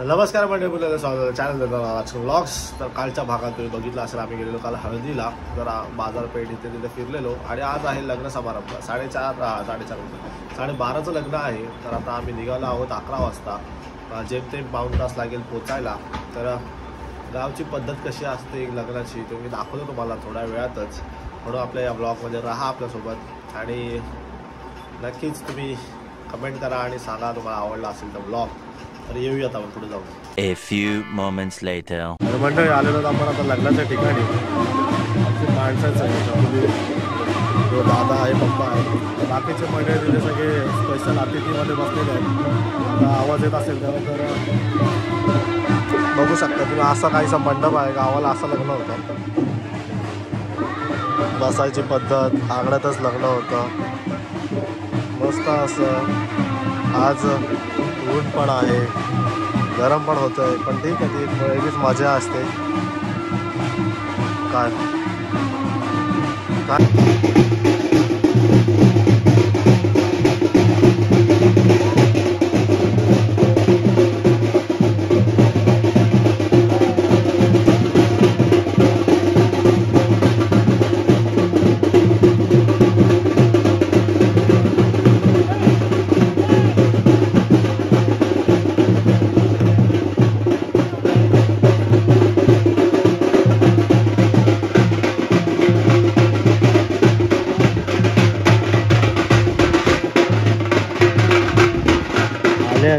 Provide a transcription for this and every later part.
नमस्कार मंडळी, बोललेलं स्वागत चॅनल व्लॉग्स. तर कालच्या भागात तुम्ही बघितलं असेल, आम्ही गेलेलो काल हळदीला, जरा बाजारपेठ इथे तिथे फिरलेलो. आणि आज आहे लग्न समारंभ. 12:30चं लग्न आहे. तर आता आम्ही निघालो आहोत 11 वाजता. जेमतेम पाऊण तास लागेल पोचायला. तर गावची पद्धत कशी असते लग्नाची ते मी दाखवतो तुम्हाला थोड्या वेळातच. म्हणून आपल्या या ब्लॉगमध्ये राहा आपल्यासोबत आणि नक्कीच तुम्ही कमेंट करा आणि सांगा तुम्हाला आवडला असेल तर ब्लॉग. तर येऊयात आपण पुढे जाऊ. A few moments later. मंडळी आलेलो आपण आता लग्नाच्या ठिकाणी. माणसाचं आहे, तो दादा आहे, पप्पा आहे, बाकीचे मंडळी तिथे सगळे स्पेशल अतिथीमध्ये बसलेले आहेत. आता आवाज येत असेल तेव्हा तर बघू शकता तुम्ही. असा काहीसा मंडप आहे, गावाला असं लग्न होतं. बसायची पद्धत आंगण्यातच लग्न होतं. मस्त असं. आज ऊन पण आहे, गरम पण होतंय, पण ठीक आहे, ती वेगळीच मजा असते. काय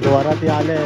वराती आले.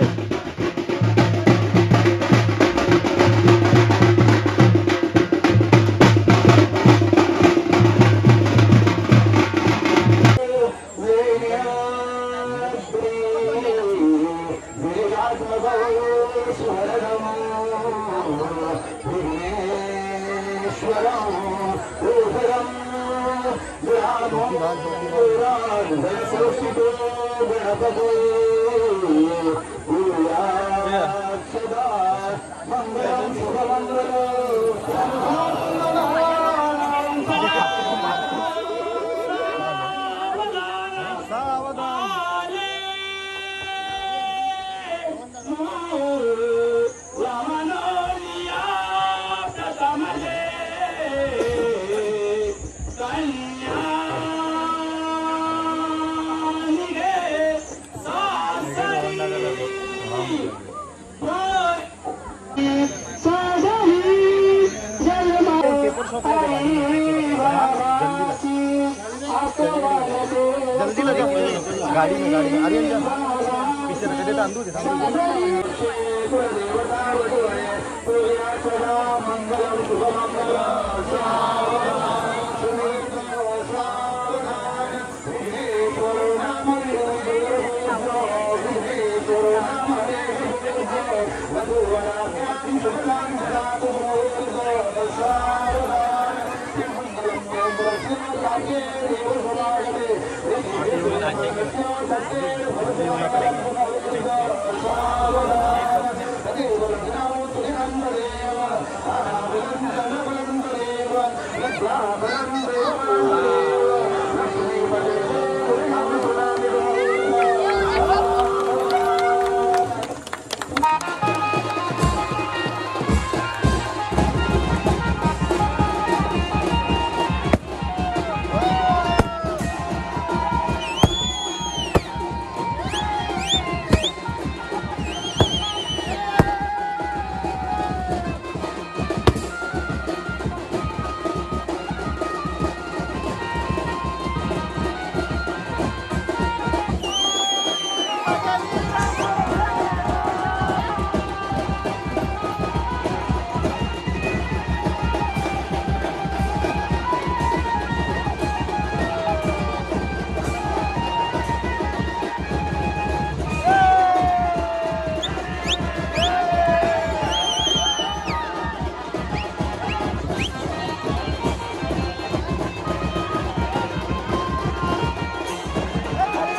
गाड़ी में आर्यन पीछे रखे तांदूळ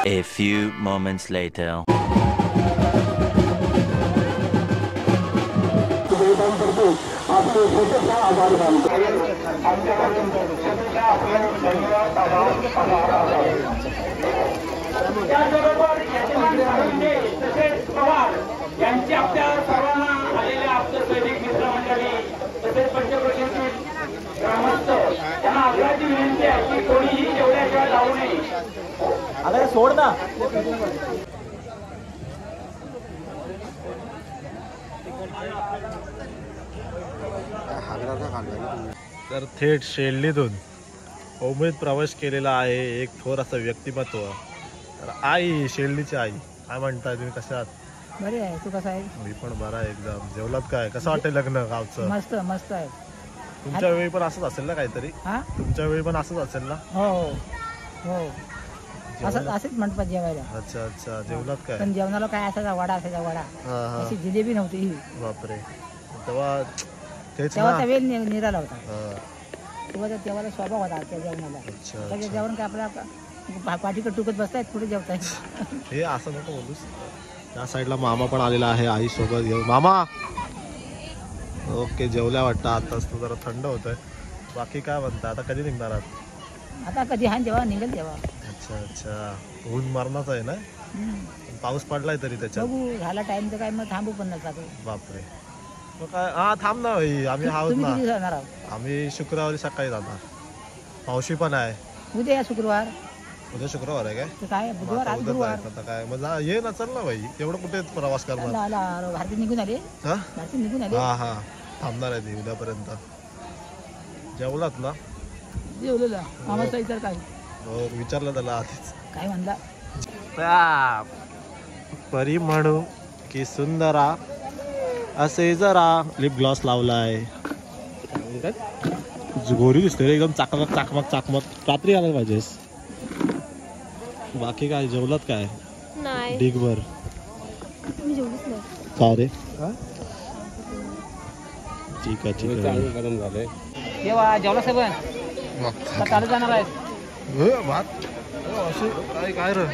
A few moments later. यांची आपल्या अरे सोड ना. तर थेट शेल्लीतून उमेद प्रवेश केलेला आहे एक थोर असं व्यक्तिमत्व. तर आई, शेल्लीची आई, काय म्हणताय तुम्ही, कशा आहात? बरे आहे. तू कसा आहे? मी पण बरा आहे एकदम. जेवलात काय? कसं वाटतंय लग्न गावचं? मस्त मस्त आहे. तुमच्या वेळी पण असंच असेल ना काहीतरी? हा तुमच्या वेळी पण असंच असेल ना? हो हो असंच असंच म्हणतात जेवायला. अच्छा अच्छा. जेवलात काय? पण जेवणाला काय असायचा वडा असायचा वडा. हा हा. अशी जिलेबी नव्हती ही. बापरे. तेव्हा तेच तेव्हा ना. तर वेळ निराला होता. हा. तेव्हा स्वभाव होता त्या जेवणाला. अच्छा त्याच्या अच्छा. जेवण काय आपल्या पाठीकडे टुकत बसतायत कुठे जेवताय. हे असं नको बोलूस. त्या साईडला मामा पण आलेला आहे आई सोबत घेऊन. मामा ओके. जेवल्या वाटतं आताच. तो जरा थंड होतोय. बाकी काय म्हणता, आता कधी निघणार आहात? आता कधी हा जेव्हा निघेल तेव्हा. अच्छा अच्छा. ऊन मरणाच आहे ना. पाऊस पडलाय तरी त्याच्यात. बघू झाला टाइम तर काय मग थांबू पण नसता. बापरे. मग काय. हा थांब ना भाई, आम्ही आहोत तुम्ही ना. किती जाणार आहोत? आम्ही शुक्रवारी सकाळी जाणार. मावशी पण आहे. उद्या या शुक्रवार. उद्या शुक्रवार आहे काय? तर काय बुधवार आज उद्या गुरुवार. जायचं आता काय. मग ये ना, चल ना भाई. एवढं कुठे प्रवास करणार? भारती निघून आले. हा भारती निघून आले. हा हा. थांबणार आहे ती उद्यापर्यंत. जेवलात ना? जेवलेलं मामाचा विचार काय हो, विचारलं त्याला आधीच. काय म्हणला? परी म्हणू की सुंदरा असे जरा लिप ग्लॉस लावलाय. गोरी दिसते रे एकदम. चाकमक चाकमक चाकमक. रात्री आला पाहिजेस. बाकी काय जेवलात काय? नाही. ढीगभर. मी जेवलीच नाही. का रे? ठीक आहे ठीक आहे. गरम झालंय. तेव्हा जेवला सगळं चालू जाणार आहे. भात असे काय काय रे.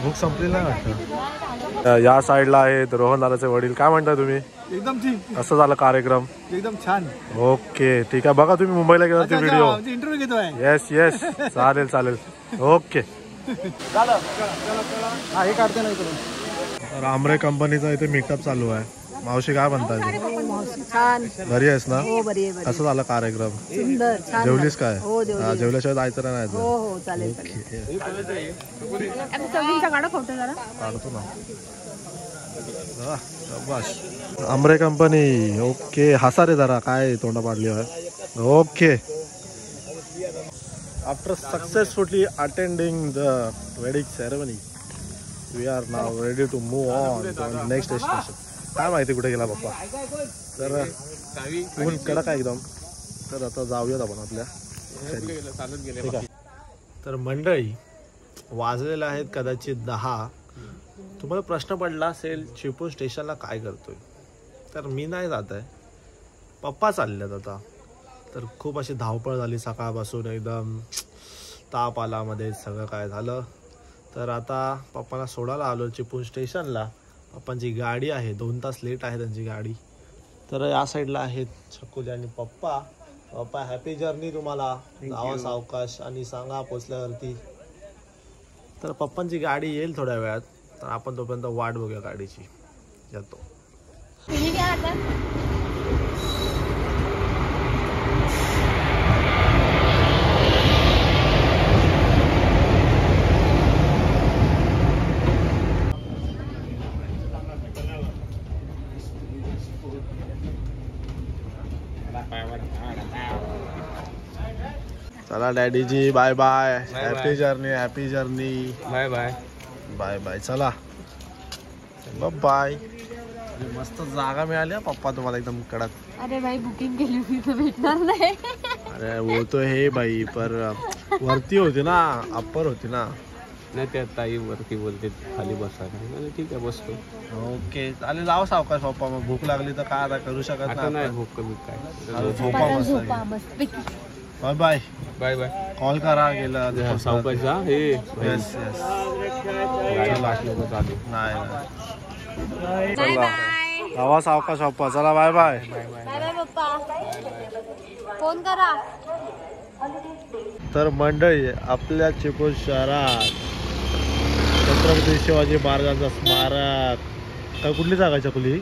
भूक संपलेली नाही वाटतं. या साईडला आहेत रोहन दादाचे वडील. काय म्हणताय तुम्ही? एकदम ठीक. असं झालं कार्यक्रम. एकदम छान. ओके ठीक आहे. बघा तुम्ही मुंबईला गेला ते व्हिडिओ. इंटरव्ह्यू घेतोय. Yes yes. चालेल चालेल. ओके. हे काढते ना इकडून. रामरे कंपनीचा इथे मीटअप चालू आहे. मावशी काय म्हणताय? छान. बरी आहेस ना? हो बरी आहे. कसं झालं कार्यक्रम? सुंदर छान. जेवलीस काय? हो जेवली. जेवल्याशिवाय जायचं नाही. हो हो चालेल चालेल. आता चवींचा काढा फोटो जरा. काढतो ना. शाबाश. आमरे कंपनी. ओके. हसा रे जरा. काय तोंडा पाडली आहे. Okay. After successfully attending the wedding ceremony we are now ready to move on to next destination. काय माहिती कुठे गेला पप्पा. तर ऊन कडक आहे एकदम. तर आता जाऊयात आपण आपल्या. ठीक आहे. तर मंडळी वाजलेले आहेत कदाचित 10. तुम्हाला प्रश्न पडला असेल चिपळूण स्टेशनला काय करतोय. तर मी नाही जात आहे, पप्पा चाललेत आता. तर खूप अशी धावपळ झाली सकाळपासून. एकदम ताप आला मध्ये. सगळं काय झालं. तर आता पप्पांना सोडायला आलो चिपळूण स्टेशनला. पप्पांची गाडी आहे. 2 तास लेट आहे त्यांची गाडी. तर या साईडला आहेत छकुली आणि पप्पा. पप्पा हॅपी जर्नी तुम्हाला. जावा सावकाश आणि सांगा पोचल्यावरती. तर पप्पांची गाडी येईल थोड्या वेळात. तर आपण तोपर्यंत वाट बघूया गाडीची. येतो. तुम्ही काय आता? चला डॅडीजी bye bye. Happy journey. Happy journey. Bye bye. Bye bye. चला बाय. मस्त जागा मिळाली पप्पा तुम्हाला एकदम कडक. अरे भाई बुकिंग केली होती तर भेटणार नाही. अरे वो तो हे भाई पर वरती होती ना, अप्पर होती ना. नाही त्या ताई वरती बोलते खाली बसायला. ठीक आहे बसतो. ओके चालेल. जाऊ सावकाश पप्पा. मग भूक लागली तर काय आता करू शकत आता नाही नाही. भूक कमी काय. झोपा मस्त. झोपा मस्तपैकी. Bye bye. Bye bye. Call करा गेला सावकाश जा. हे येस येस. गाडी लास्ट नको चालू. नाही बाय बाय. जावा सावकाश पप्पा. चला बाय बाय. बाय बाय पप्पा. फोन करा. तर मंडळी आपल्या चिपळूण शहरात छत्रपती शिवाजी महाराजांचं स्मारक. काय कुठली जागा आहे चकुली?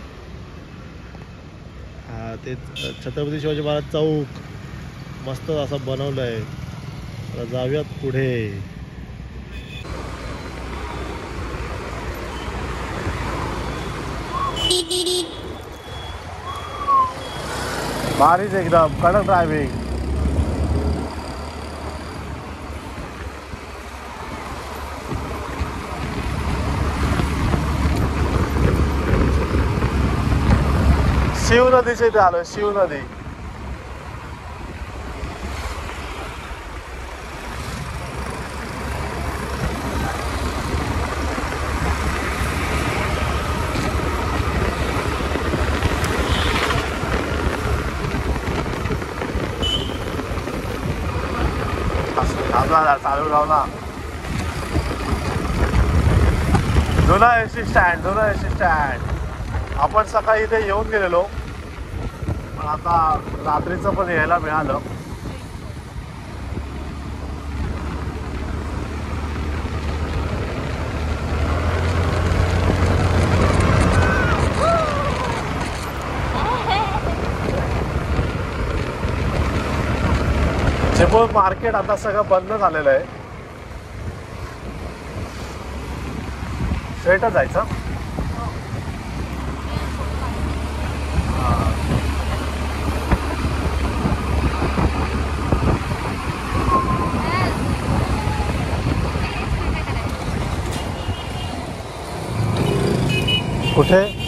हा ते छत्रपती शिवाजी महाराज चौक. मस्त असं बनवलं आहे. तर जाऊयात पुढे. भारीच एकदम कडक ड्रायव्हिंग. शिव नदीच्या इथे आलो. शिव नदी. चालू राहू ना. जुना एसटी स्टँड. जुना एसटी स्टँड. आपण सकाळी इथे येऊन गेलेलो पण आता रात्रीचं पण यायला मिळालं. चिपळूण मार्केट आता सगळं बंद झालेलं आहे. स्ट्रेटच जायचं. कुठे